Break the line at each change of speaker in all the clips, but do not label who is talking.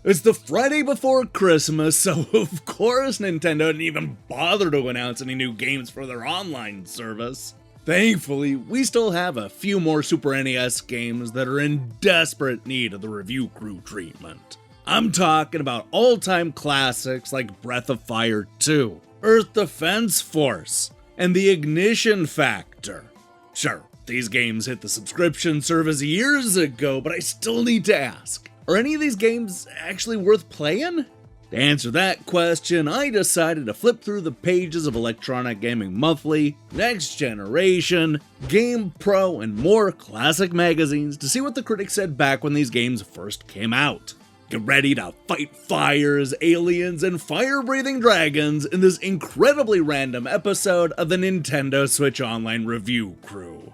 It's the Friday before Christmas, so of course Nintendo didn't even bother to announce any new games for their online service. Thankfully, we still have a few more Super NES games that are in desperate need of the review crew treatment. I'm talking about all-time classics like Breath of Fire 2, Earth Defense Force, and The Ignition Factor. Sure, these games hit the subscription service years ago, but I still need to ask, are any of these games actually worth playing? To answer that question, I decided to flip through the pages of Electronic Gaming Monthly, Next Generation, GamePro, and more classic magazines to see what the critics said back when these games first came out. Get ready to fight fires, aliens, and fire-breathing dragons in this incredibly random episode of the Nintendo Switch Online Review Crew.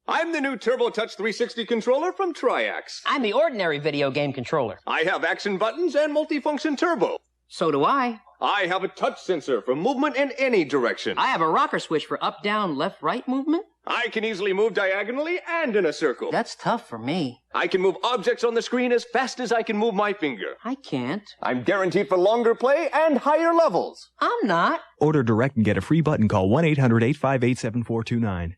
I'm the new Turbo Touch 360 controller from Triax.
I'm the ordinary video game controller.
I have action buttons and multifunction turbo.
So do I.
I have a touch sensor for movement in any direction.
I have a rocker switch for up, down, left, right movement.
I can easily move diagonally and in a circle.
That's tough for me.
I can move objects on the screen as fast as I can move my finger.
I can't.
I'm guaranteed for longer play and higher levels.
I'm not.
Order direct and get a free button. Call 1-800-858-7429.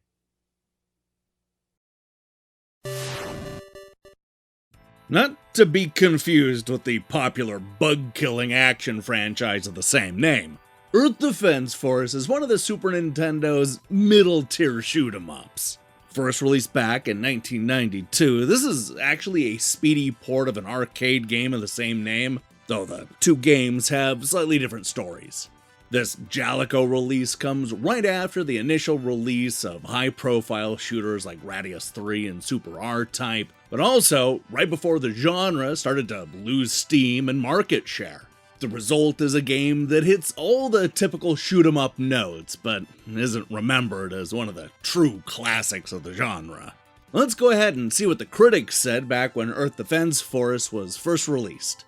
Not to be confused with the popular bug-killing action franchise of the same name, Earth Defense Force is one of the Super Nintendo's middle-tier shoot-'em-ups. First released back in 1992, this is actually a speedy port of an arcade game of the same name, though the two games have slightly different stories. This Jaleco release comes right after the initial release of high-profile shooters like Radius 3 and Super R-Type, but also right before the genre started to lose steam and market share. The result is a game that hits all the typical shoot-'em-up notes, but isn't remembered as one of the true classics of the genre. Let's go ahead and see what the critics said back when Earth Defense Force was first released.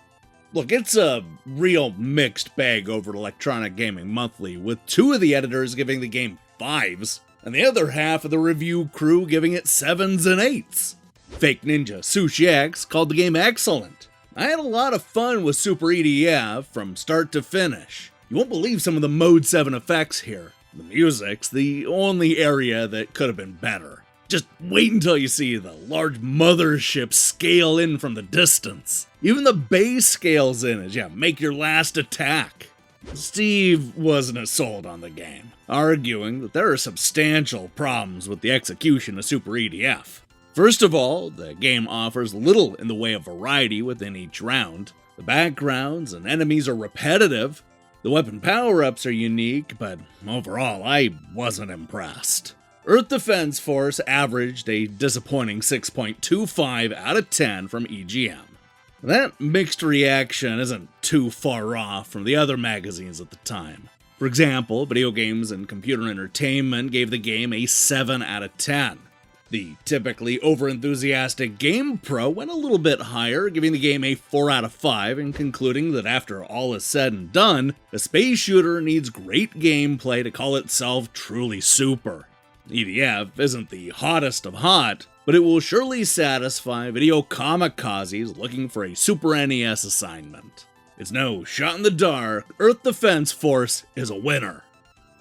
Look, it's a real mixed bag over at Electronic Gaming Monthly, with two of the editors giving the game 5s, and the other half of the review crew giving it 7s and 8s. Fake Ninja Sushi X called the game excellent. I had a lot of fun with Super EDF from start to finish. You won't believe some of the Mode 7 effects here. The music's the only area that could have been better. Just wait until you see the large mothership scale in from the distance. Even the bass scales in as you make your last attack. Steve wasn't as sold on the game, arguing that there are substantial problems with the execution of Super EDF. First of all, the game offers little in the way of variety within each round. The backgrounds and enemies are repetitive. The weapon power-ups are unique, but overall, I wasn't impressed. Earth Defense Force averaged a disappointing 6.25 out of 10 from EGM. That mixed reaction isn't too far off from the other magazines at the time. For example, Video Games and Computer Entertainment gave the game a 7 out of 10. The typically overenthusiastic GamePro went a little bit higher, giving the game a 4 out of 5 and concluding that after all is said and done, a space shooter needs great gameplay to call itself truly super. EDF isn't the hottest of hot, but it will surely satisfy video kamikazes looking for a Super NES assignment. It's no shot in the dark, Earth Defense Force is a winner.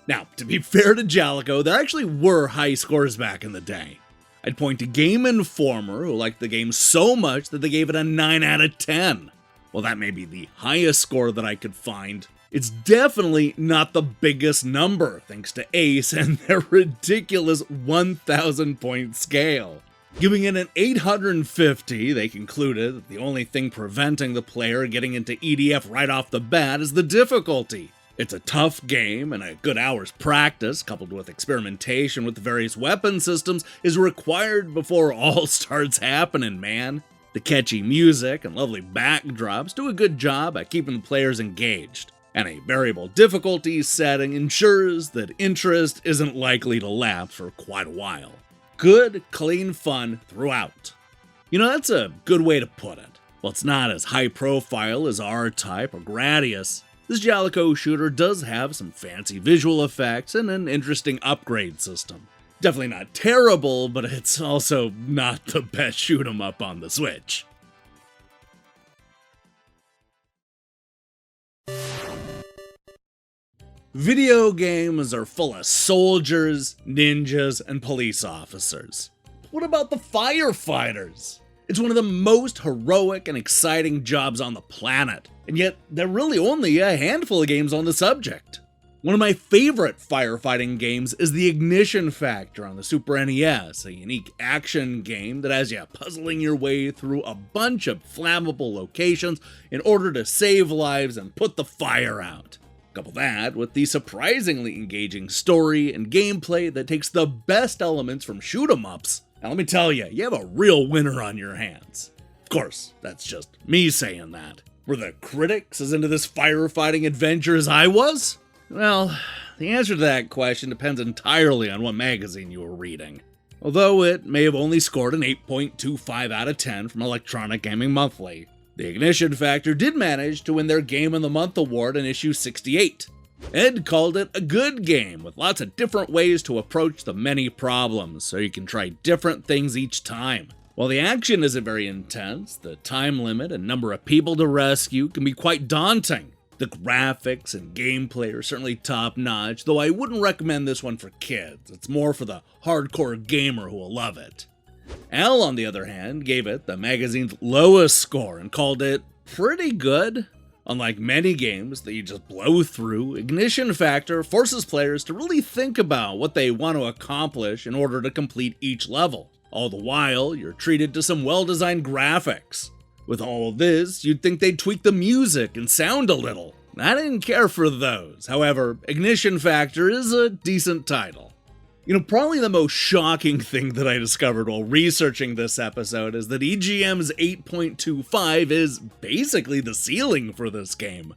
Now, to be fair to Jaleco, there actually were high scores back in the day. I'd point to Game Informer, who liked the game so much that they gave it a 9 out of 10. Well, that may be the highest score that I could find. It's definitely not the biggest number, thanks to Ace and their ridiculous 1,000 point scale. Giving it an 850, they concluded that the only thing preventing the player getting into EDF right off the bat is the difficulty. It's a tough game, and a good hour's practice, coupled with experimentation with the various weapon systems, is required before all starts happening, man. The catchy music and lovely backdrops do a good job at keeping the players engaged, and a variable difficulty setting ensures that interest isn't likely to lapse for quite a while. Good, clean fun throughout. You know, that's a good way to put it. While it's not as high profile as R-Type or Gradius, this Jaleco shooter does have some fancy visual effects and an interesting upgrade system. Definitely not terrible, but it's also not the best shoot 'em up on the Switch. Video games are full of soldiers, ninjas, and police officers. What about the firefighters? It's one of the most heroic and exciting jobs on the planet, and yet there are really only a handful of games on the subject. One of my favorite firefighting games is the Ignition Factor on the Super NES, a unique action game that has you puzzling your way through a bunch of flammable locations in order to save lives and put the fire out. Couple that with the surprisingly engaging story and gameplay that takes the best elements from shoot 'em ups. Now let me tell you, you have a real winner on your hands. Of course, that's just me saying that. Were the critics as into this firefighting adventure as I was? Well, the answer to that question depends entirely on what magazine you were reading. Although it may have only scored an 8.25 out of 10 from Electronic Gaming Monthly, the Ignition Factor did manage to win their Game of the Month award in issue 68. Ed called it a good game with lots of different ways to approach the many problems, so you can try different things each time. While the action isn't very intense, the time limit and number of people to rescue can be quite daunting. The graphics and gameplay are certainly top-notch, though I wouldn't recommend this one for kids. It's more for the hardcore gamer who will love it. Al, on the other hand, gave it the magazine's lowest score and called it pretty good. Unlike many games that you just blow through, Ignition Factor forces players to really think about what they want to accomplish in order to complete each level. All the while, you're treated to some well-designed graphics. With all this, you'd think they'd tweak the music and sound a little. I didn't care for those. However, Ignition Factor is a decent title. Probably the most shocking thing that I discovered while researching this episode is that EGM's 8.25 is basically the ceiling for this game.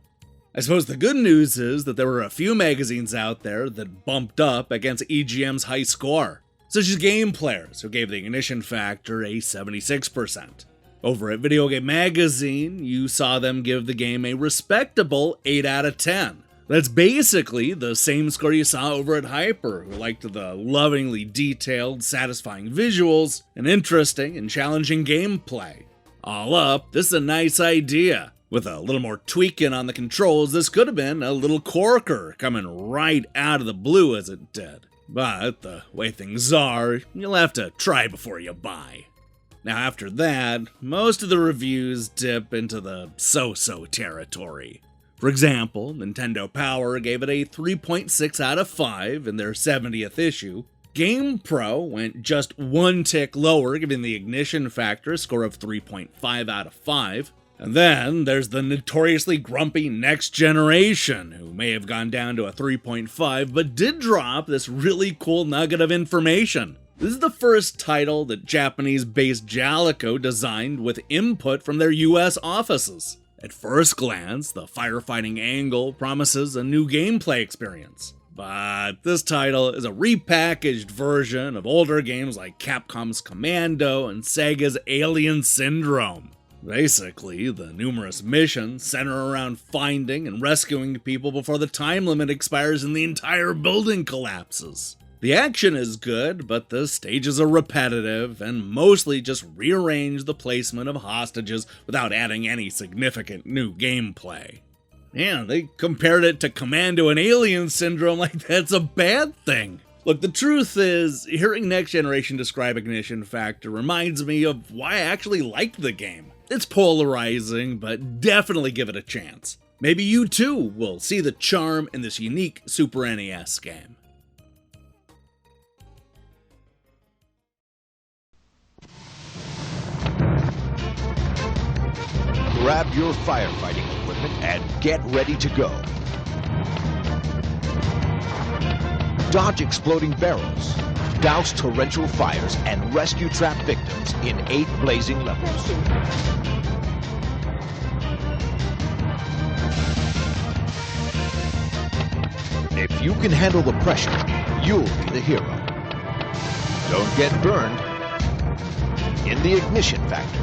I suppose the good news is that there were a few magazines out there that bumped up against EGM's high score, such as Game Players, who gave the Ignition Factor a 76%. Over at Video Game Magazine, you saw them give the game a respectable 8 out of 10. That's basically the same score you saw over at Hyper, who liked the lovingly detailed, satisfying visuals, and interesting and challenging gameplay. All up, this is a nice idea. With a little more tweaking on the controls, this could have been a little corker, coming right out of the blue as it did. But the way things are, you'll have to try before you buy. Now after that, most of the reviews dip into the so-so territory. For example, Nintendo Power gave it a 3.6 out of 5 in their 70th issue. GamePro went just one tick lower, giving the Ignition Factor a score of 3.5 out of 5. And then there's the notoriously grumpy Next Generation, who may have gone down to a 3.5, but did drop this really cool nugget of information. This is the first title that Japanese-based Jalico designed with input from their US offices. At first glance, the firefighting angle promises a new gameplay experience. But this title is a repackaged version of older games like Capcom's Commando and Sega's Alien Syndrome. Basically, the numerous missions center around finding and rescuing people before the time limit expires and the entire building collapses. The action is good, but the stages are repetitive and mostly just rearrange the placement of hostages without adding any significant new gameplay. Yeah, they compared it to Commando and Alien Syndrome like that's a bad thing. Look, the truth is, hearing Next Generation describe Ignition Factor reminds me of why I actually liked the game. It's polarizing, but definitely give it a chance. Maybe you too will see the charm in this unique Super NES game.
Grab your firefighting equipment and get ready to go. Dodge exploding barrels, douse torrential fires, and rescue trapped victims in 8 blazing levels. If you can handle the pressure, you'll be the hero. Don't get burned in the Ignition Factor.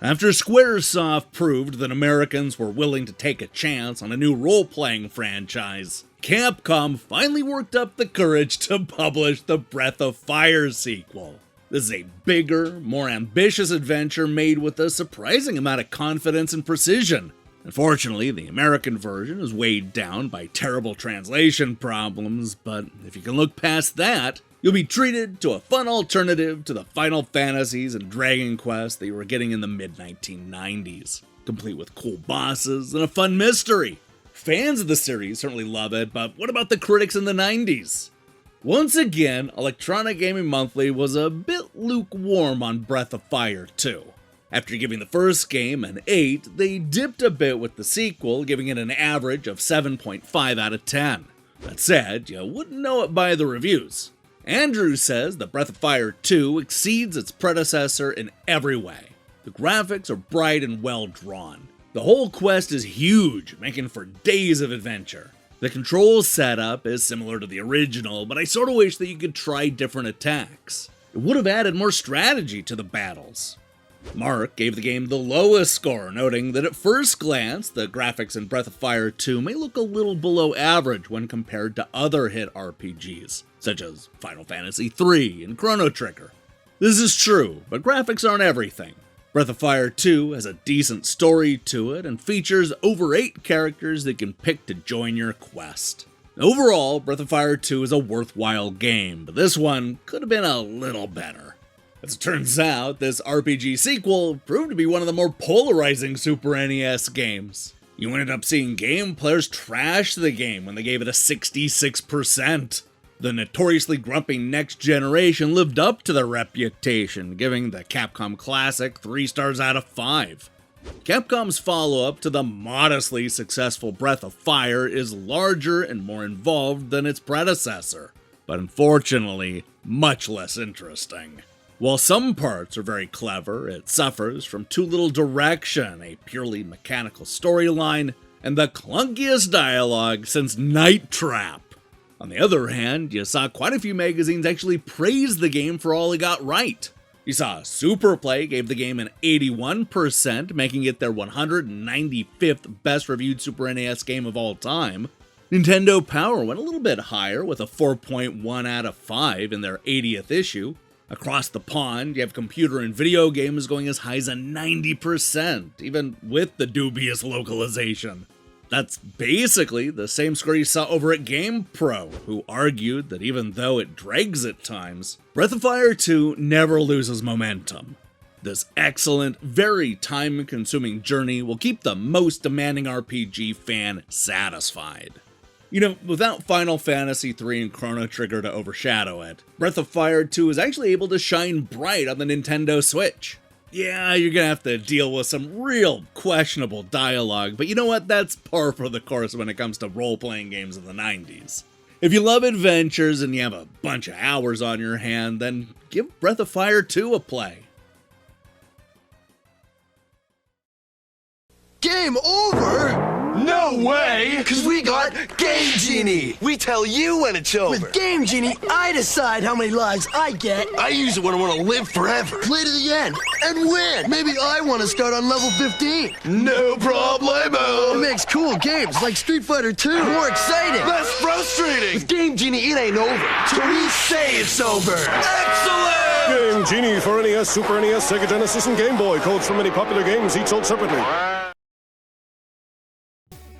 After Squaresoft proved that Americans were willing to take a chance on a new role-playing franchise, Capcom finally worked up the courage to publish the Breath of Fire sequel. This is a bigger, more ambitious adventure made with a surprising amount of confidence and precision. Unfortunately, the American version is weighed down by terrible translation problems, but if you can look past that, you'll be treated to a fun alternative to the Final Fantasies and Dragon Quest that you were getting in the mid-1990s, complete with cool bosses and a fun mystery. Fans of the series certainly love it, but what about the critics in the 90s? Once again, Electronic Gaming Monthly was a bit lukewarm on Breath of Fire 2. After giving the first game an 8, they dipped a bit with the sequel, giving it an average of 7.5 out of 10. That said, you wouldn't know it by the reviews. Andrew says that Breath of Fire 2 exceeds its predecessor in every way. The graphics are bright and well drawn. The whole quest is huge, making for days of adventure. The control setup is similar to the original, but I sort of wish that you could try different attacks. It would have added more strategy to the battles. Mark gave the game the lowest score, noting that at first glance, the graphics in Breath of Fire 2 may look a little below average when compared to other hit RPGs, such as Final Fantasy III and Chrono Trigger. This is true, but graphics aren't everything. Breath of Fire 2 has a decent story to it and features over 8 characters that you can pick to join your quest. Overall, Breath of Fire 2 is a worthwhile game, but this one could have been a little better. As it turns out, this RPG sequel proved to be one of the more polarizing Super NES games. You ended up seeing game players trash the game when they gave it a 66%. The notoriously grumpy Next Generation lived up to their reputation, giving the Capcom classic 3 stars out of 5. Capcom's follow-up to the modestly successful Breath of Fire is larger and more involved than its predecessor, but unfortunately, much less interesting. While some parts are very clever, it suffers from too little direction, a purely mechanical storyline, and the clunkiest dialogue since Night Trap. On the other hand, you saw quite a few magazines actually praise the game for all it got right. You saw Superplay gave the game an 81%, making it their 195th best reviewed Super NES game of all time. Nintendo Power went a little bit higher with a 4.1 out of 5 in their 80th issue. Across the pond, you have computer and video games going as high as a 90%, even with the dubious localization. That's basically the same score you saw over at GamePro, who argued that even though it drags at times, Breath of Fire 2 never loses momentum. This excellent, very time-consuming journey will keep the most demanding RPG fan satisfied. You know, without Final Fantasy III and Chrono Trigger to overshadow it, Breath of Fire 2 is actually able to shine bright on the Nintendo Switch. Yeah, you're gonna have to deal with some real questionable dialogue, but you know what? That's par for the course when it comes to role-playing games of the 90s. If you love adventures and you have a bunch of hours on your hand, then give Breath of Fire 2 a play.
Game over?
No way!
Cause we got Game Genie!
We tell you when it's over.
With Game Genie, I decide how many lives I get.
I use it when I want to live forever.
Play to the end and win! Maybe I want to start on level 15.
No problemo!
It makes cool games like Street Fighter 2 more exciting.
That's frustrating!
With Game Genie, it ain't over.
So we say it's over.
Excellent! Game Genie for NES, Super NES, Sega Genesis, and Game Boy. Codes from many popular games, each sold separately.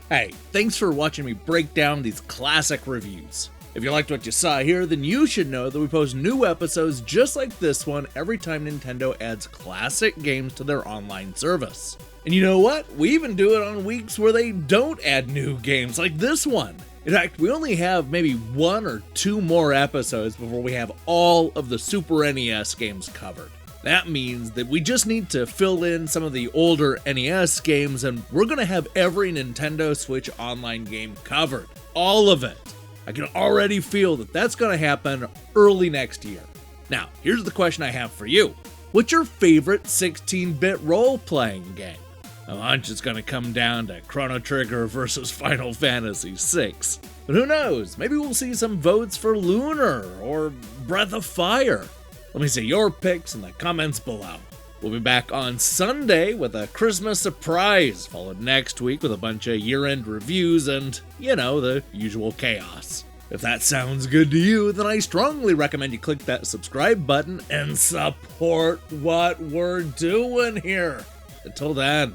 Hey, thanks for watching me break down these classic reviews. If you liked what you saw here, then you should know that we post new episodes just like this one every time Nintendo adds classic games to their online service. And you know what? We even do it on weeks where they don't add new games like this one. In fact, we only have maybe 1 or 2 more episodes before we have all of the Super NES games covered. That means that we just need to fill in some of the older NES games, and we're going to have every Nintendo Switch Online game covered. All of it. I can already feel that that's going to happen early next year. Now, here's the question I have for you. What's your favorite 16-bit role-playing game? A hunch it's going to come down to Chrono Trigger versus Final Fantasy VI. But who knows? Maybe we'll see some votes for Lunar or Breath of Fire. Let me see your picks in the comments below. We'll be back on Sunday with a Christmas surprise, followed next week with a bunch of year-end reviews and, the usual chaos. If that sounds good to you, then I strongly recommend you click that subscribe button and support what we're doing here. Until then,